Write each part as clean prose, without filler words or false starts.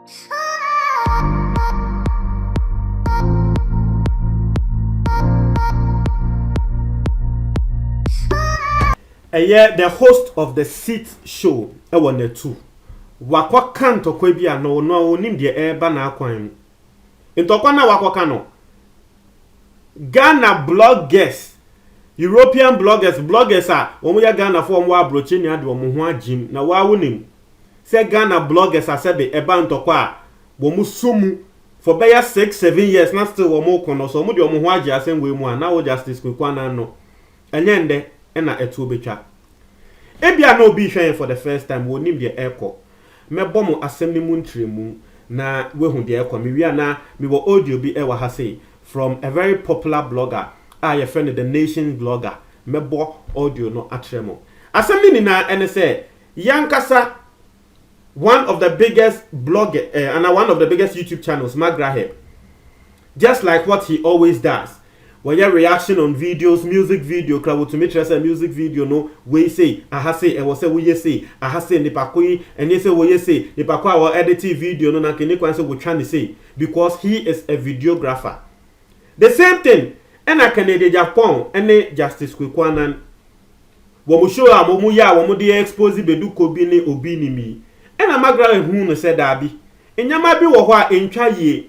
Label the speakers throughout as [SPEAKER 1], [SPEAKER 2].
[SPEAKER 1] The host of the Seat show, one two. Wakwa kanto kwebia no onim de eba na akwan. Intokwa na wakwa kano. Ghana bloggers, European bloggers are omo ya Ghana for omo abrochi ni ade omo ho agim na wa wonim. Say Ghana bloggers are sebe eba ntokwa bomu sumu for beya 6-7 years na still omo kono so omo de omo ho agi asem we mu a na wo Justice Kwekwana no. Enyende ena etu obetwa. Ebia no be hwen for the first time wonim de eko. Mebo mo asem ni mu ntremu na wehu de eko me wi na me wo audio bi e wa ha say from a very popular blogger your friend the Nation blogger mebo audio no atremo. Asem ni na ene say yankasa one of the biggest blogger and one of the biggest YouTube channels Magraheb, just like what he always does. When your reaction on videos, music video, crowd to make a music video, no, we say, I say, and was say, we say, I say, Nipakoi, and you say, we say, Nipakoi, our editing video, no, can you answer what trying to say, because he is a videographer. The same thing, and I can de Japan, and Justice Kwekwana, when we show our Momuya, when we expose the Beduko Bini Obini me, and a Magra who said, Abi, and Yamabi wa in Chaye.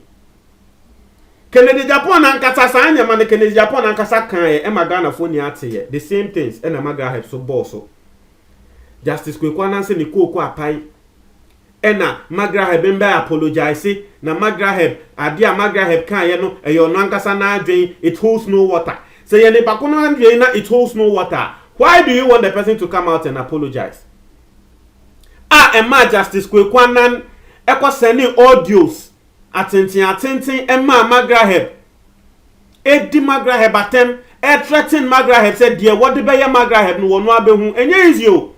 [SPEAKER 1] Kennedy Japan and Kasasanya man Kennedy Japan and Kasakan and Magana phone the same things and a Magraheb so bosso. Justice Kwekwana say ni ko apai. Ena Magraheb emba apologize na Magraheb adia Magraheb kan ye no e yo no ankasa na adwen it holds no water. Say ye ne pakono adwen na it holds no water. Why do you want the person to come out and apologize? Emma Justice Kwekwana ekwa sending audios attention Emma Magraheb Edi Magraheb atem threaten Magraheb said dear what the beya Magraheb no wono abehu enye is you.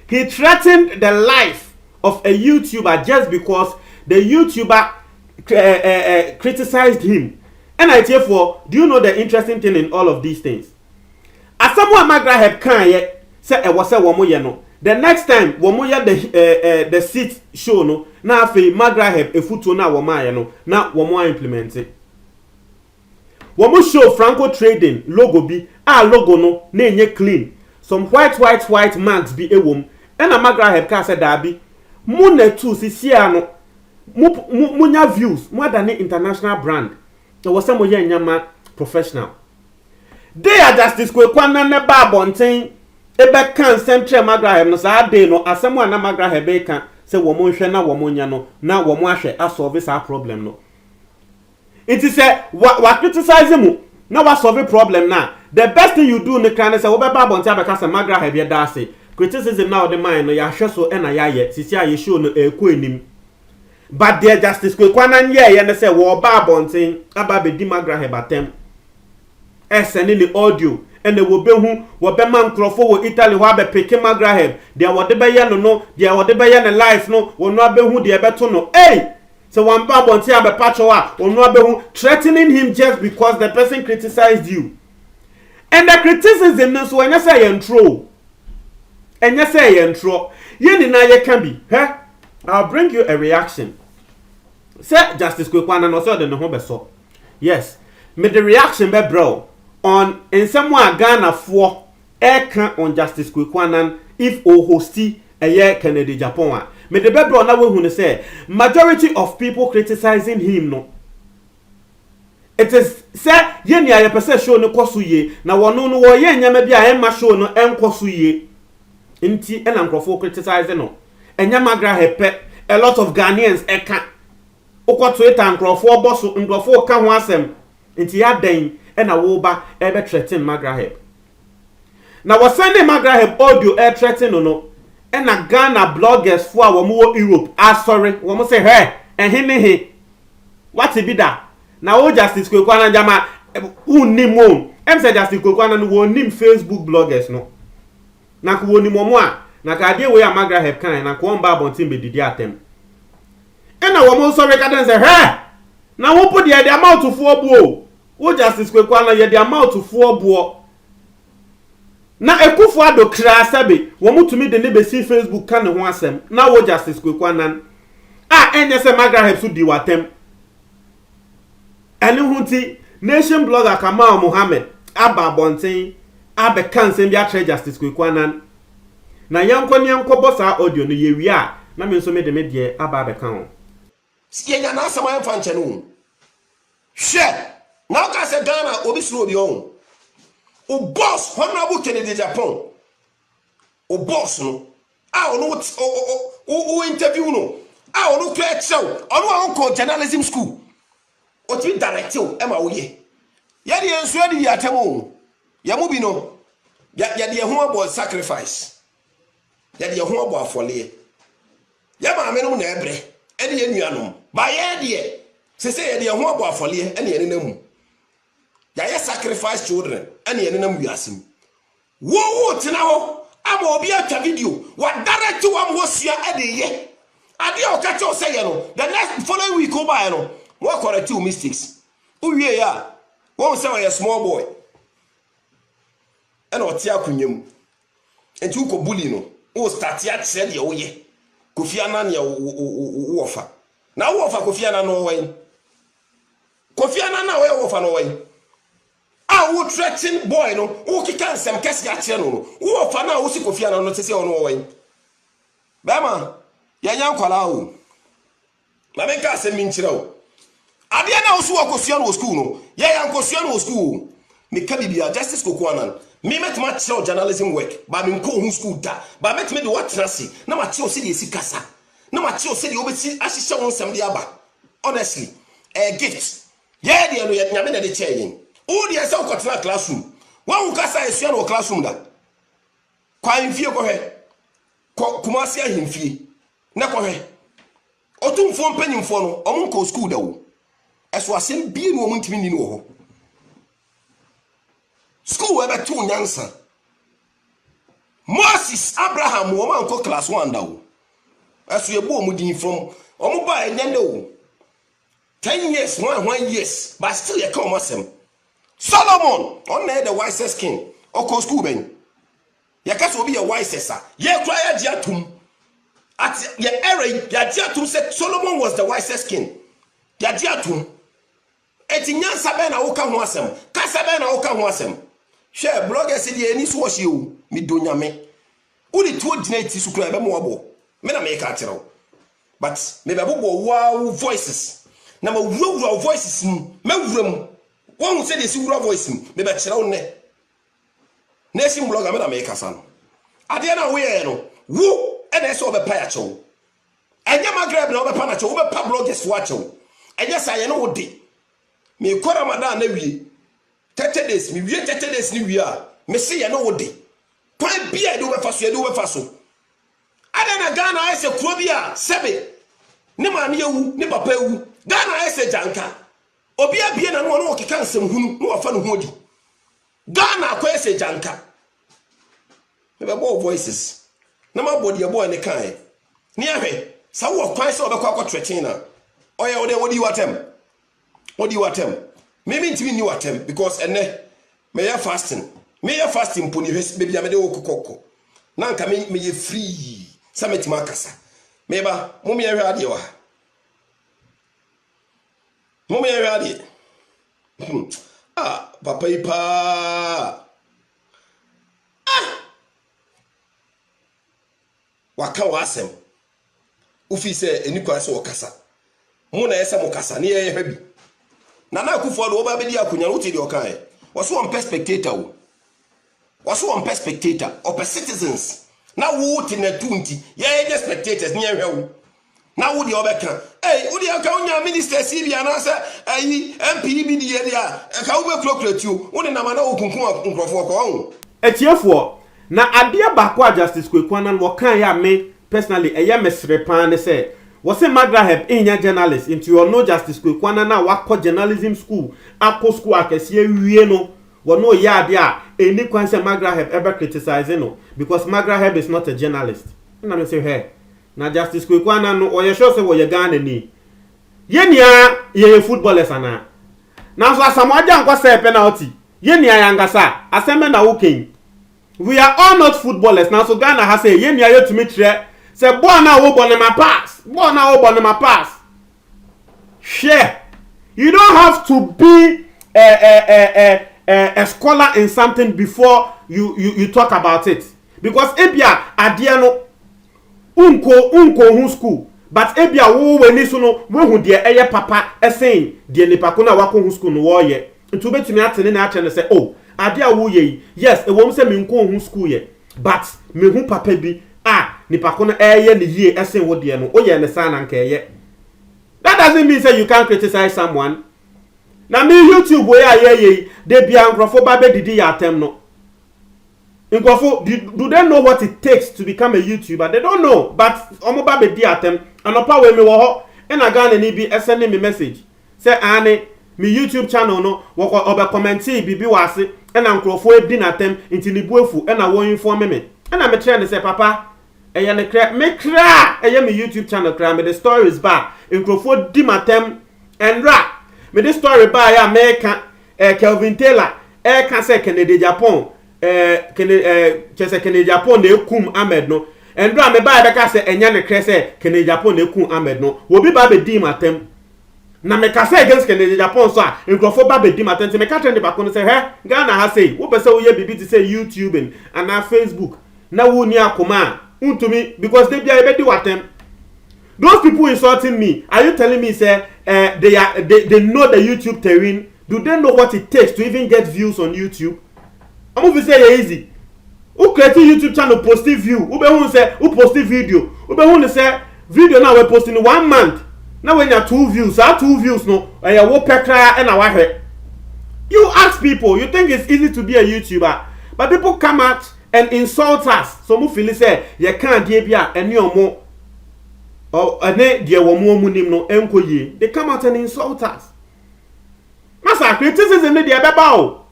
[SPEAKER 1] He threatened the life of a YouTuber just because the YouTuber criticized him. And I therefore, do you know the interesting thing in all of these things? As someone Magraheb can ye say e was say womo ye no. The next time womo ye the Seat show no na afi Magraheb efuto na womo aye no na womo implement it. Womo show Franco Trading logo bi logo no na enye clean. Some white marks bi ewom. And a Magraheb ka say dabi mu na tu sisi ano munya views more than an international brand. There was some ye nyama professional. They are Justice Kwekwana ne ba bonten ebe kan central Magraheb no sa dey no asemo na Magraheb e kan se wo mo hwe na wo mo nya no na wo mo ahwe asolve sa problem no. It is wa criticize mu na wa solve problem na. The best thing you do ne kan say wo be ba bonten abeka se Magraheb ye da say criticism now the mind no ya hwe so e na ya ye sisi aye show no eko enim. But there Justice Kwekwana ye ne say wo ba bonten aba be di Magraheb atem sending the audio and the wobehu wobeman crofo wo Italy wa be peke Magraheb dia wode be ye no dia wode be ye ne life no wonu abehu dia beto no so one ba bonti abe pacho a wonu abehu threatening him just because the person criticized you. And the criticism no so enya say entro ye ni na ye can be I'll bring you a reaction. Say Justice Kwekwana no so de no ho be so. Yes, me the reaction be bro on in someone Ghana for on Justice Kwekwana if o hosti a year Kennedy Japan. Me the bebro na we hu say majority of people criticizing him no. It is say ye ni aye pese show no koso ye na wono no wo ye nyama bia e ma show no enkoso ye. Nti e na nkrofo criticizing no. Enya Magraheb pe a lot of Ghanaians eka okwa Twitter nkrofo boso nkrofo ka ho asem nti ya den e na wo ba e be threaten Magraheb. Na wo send Magraheb audio e threaten no e na Ghana bloggers fo a wo mo Europe sorry wo mo say he what be that na wo Justice Kwekwana jama unimo em say Justice Kwekwana no wo nim Facebook bloggers no na ko woni mo a na ka de we a Magraheb kan na ko mba bontin be didi atem e na wo mo sorry ka den say na wo put the amount to fo buo wo Justice Kwekwana ye the amount to fo buo na ekufu adokra sabe wo mutumi de ne be si Facebook kan ho asem na wo Justice Kwekwana enye se Magraheb so di watem ene hunti nation blogger Kamal Mohammed aba bonten abe kanse bi atre Justice Kwekwanan na yanko bossa audio no yewi a na me nso me de me de aba be kan ho
[SPEAKER 2] yenya na asama emfa nche no hwe na ka se Ghana obi suro obi on o boss Honorable Kennedy Japan o boss no ono o interview no ono kra chew ono anko journalism school o ti direct o e ma wo ye ya de enso adi yatemo ya mu bi no ya de ho abo sacrifice ya de ho abo afole ya ma me no na ebre e de enuanom ba ye de se ya de ho abo afole e ne ene namu ya sacrifice children e ne ene namu yasim wo tina ho ama obi atwa video wa direct wa mosua e de ye ade o ka che o say no the next following week o ba no what correct your mistakes uwie ya won say a small boy and o ti akunyam enti uko bully no o start ya che de o ye Kofi Annan ya wo ofa na wo ofa Kofi Annan no wen Kofi Annan na wo ofa no wen wo threatening boy no wo kika nsem kese ya che no wo ofa na wo si Kofi Annan no tese ono wen bema ya nya nkwala o ma me ka se mi nchira o ade na wo so akosua no school no ya nkosua no school me ka bibia Justice Kwekwanan me metma chiro journalism work ba me nko hu school da ba metme de what trust na ma chiro se de esi kasa na ma chiro se de obeti ahihye won nsem de aba honestly gift yeah de no ya nyame na de cheyin o de ese ukotena classroom wa hu kasa esua no classroom da kwa mfie ko he Kumasi ahimfie na ko he otumfo mpanyimfo no omunko school da wo eso asem bi no omuntimi ni no ho school ebe tu nyansa Moses Abraham wo manko class 1 da wo eso ye bo omudin from omu ba enyande wo 10 years 1 years but still ye come asem Solomon on the wisest king oko school ben ye kase obi ye wisest ye kura ya dia tum at ye era ya dia tum said Solomon was the wisest king ya dia tum eti nyansa be na wo ka ho asem kasa be na wo ka ho asem share blogger se die ni so wo hye o mi do nyame udi to dina ti su kura be mo abo me na me ka kire but me be bobo wow voices na ma wura voices me wuram won se de si wura voice me be kire wo ne nation blogger me na me ka sa no ade na wo ye no wo e na so be pa ya chew enya Magraheb na wo be pa na chew wo be pa bloggers wa chew enya sa ye no wo de me ko Ramadan na wie 30 days me wie 30 days ni wie a me se ye no wo de kwan bia de wo be fa so ada na Ghana ai se kuro bia sebe ne ma ne ewu ne papa ewu Ghana ai se janka obi abie na no wo keka nsem hunu no wo fa no ho di Ghana ko ai se janka me be bo voices na ma body e boy ne kan ne ahwe sa wo kwan se obekwa akotretin na oya wo de wodi watem me ntimi ni watem because ene me ya fasting poni hwes be bia me de wo kokoko na nka me ye free sametima akasa me ba mo me hwe ade wa mo me hwe ade papa ipa waka wasem ufi se enikwa se wakasa mo na yesa mo kasa ne ye hwe bi Nana Akufo do oba be di akunya wo ti di okan waso on spectator wo waso on spectator or citizens na wo ti na tunti ye just spectators ne hwe wo na wo di obeka wo di aka onya minister CB anasa ayi MP bi di ye dia ka wo be procurator wo ne na ma na wo kunkun nkrofo ko ho
[SPEAKER 1] etiefo na ade ba kwa Justice Kwekwanan wo kan ya me personally eye mesre pan ne say was a Magraheb inya journalist into your no Justice Kwekwanan na wako journalism school akko school akese wie no wo no ya dia eni kwan se Magraheb ever criticizing no because Magraheb is not a journalist na me say hey na Justice Kwekwanan no oye sure say wo ye Ghana ni ye nia ye footballers ana na so asamoja nkwa say penalty ye nia yangasa aseme na woken we are all not footballers now so Ghana has say ye nia ye to me tre Say boy now wo born my pass. Boy now wo born my pass. Share. You don't have to be a scholar in something before you talk about it. Because ebia adie no unko hu school, but ebia wo weni so no we hu de eye papa esen de nipa ko na wako hu school no wo ye. Nti obetumi atene na atene say oh ade a wo ye yes e wo say me nko hu school ye, but me hu papa bi nipa ko no eye ne yie esen wo de no o ye ne san na nka eye. That doesn't mean say you can't criticize someone. Na me YouTube we ye de bia nkrofo ba be didi ya atem no. Nkrofo do they know what it takes to become a YouTuber? They don't know, but omo ba be di atem anopa we me wo ho e na Ghana ni bi send me message. Say ane me YouTube channel no wo obe comment bibi wase e na nkrofo e di na atem nti ni buefu e na wo inform me. E na me trend say papa eye ne kra me kra eye me YouTube channel kra me the stories ba nkrofo di matem enra me the story ba ya America Kelvin Taylor can say Kennedy Japan Kennedy Japan na ekum Ahmed no enra me ba be ka say enya ne kra say Kennedy Japan na ekum Ahmed no wo bi ba be di matem na me ka say against Kennedy Japan so nkrofo ba be di matem me ka trend ba ko no say he Ghana ha say wo be say wo ye bibi to say YouTube and na Facebook na wo ni akoma untumi because they be ebe di watem. Those people insulting me, are you telling me say they know the YouTube terrain? Do they know what it takes to even get views on YouTube? I'm going to say easy. Who create YouTube channel posting view? Who be who say who posting video? Who be who say video now we posting 1 month. Now when you have 2 views, our 2 views no, and you wo pekra and our you ask people, you think it's easy to be a YouTuber, but people come out and insult us. Some who feel say you can't give ya any more. Or ane dia wo mu omunim no enkoye. They come out and insult us. Masa criticism ne dia beba o.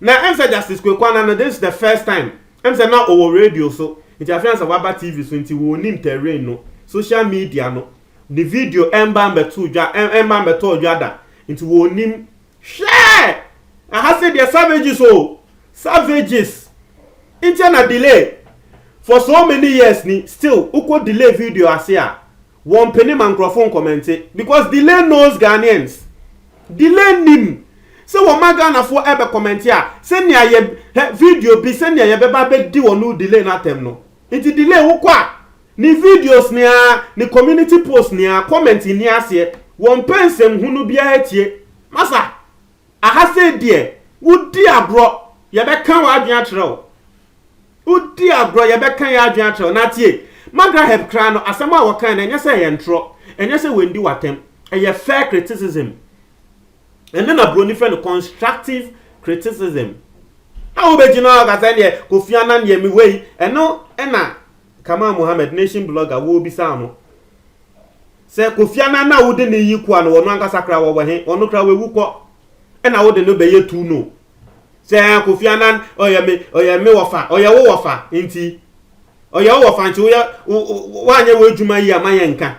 [SPEAKER 1] Na em say Justice Kwekwana no this is the first time. Em say na o radio so. It affairs of Waba TV so nti wo nim terrain no. Social media no. The video emba mbeto dwa emba mbeto dwa da. Nti wo nim share. I have said the savages o. Savages. Internet delay for so many years ni still uko delay video asia. One penny microphone commented because delay knows Ghanaians. Delay nim. So what my Ghana for ever comment here. Send ya video be send ya beba be di wonu delay na tem no. Iti delay ukwa. Ni videos ni ni community post ni comment ni ase. One pensem hunu bia etie. Masa. Aha say die. Udi abro. Ye be kan wa adwan akyerɛw. Udi abro ye be kan ya adwan akyerɛw na tie. Magra heb kra no asema a wokan na nyese ye ntro enyese wendi watem eye fair criticism and then a brony friend constructive criticism how be jina ga say ne Kofi Annan ye mi wei eno na Kamal Mohammed nation blogger wo bi sa no say Kofi Annan na wo de ne yiku an wo no anka sakra wo he ono kra we wuko na wo de no be ye tu no say Kofi Annan oye me wofa oye wo wofa nti oya wo fanti wanye we adwuma yi amaye nka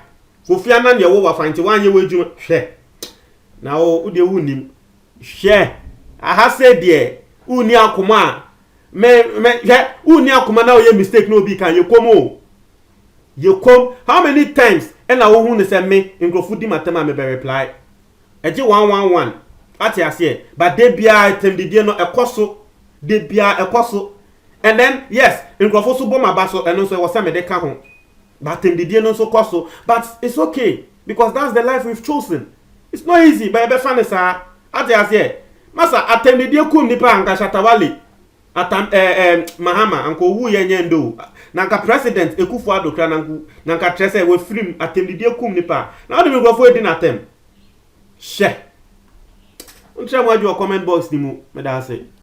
[SPEAKER 1] Kofi Annan ye wo fanti wanye we adwuma hwe na wo de wunim hwe aha say de uni akoma me hwe uni akoma na oye mistake no bi kan ye komo ye kom how many times and na wo hu ne say me nkrofo di matema me be reply eje 111 ati ase but de bia tem de no ekoso de bia ekoso. And then, yes, in Krofosu Boma Baso, and also was some de Kahon. But in the deal, so coso. But it's okay, because that's the life we've chosen. It's not easy, but I fan is a Adia. Massa, attend the dear Kum Nipa and Kashatawali. Atam Mahama, Uncle Wu Yendo. Nanka President, Ekufuado Kranangu, Nanka Tresse with film, attend the dear Kum Nipa. Now they will go for it in attempt. Share. Don't try what your comment box, Nimu, Medase.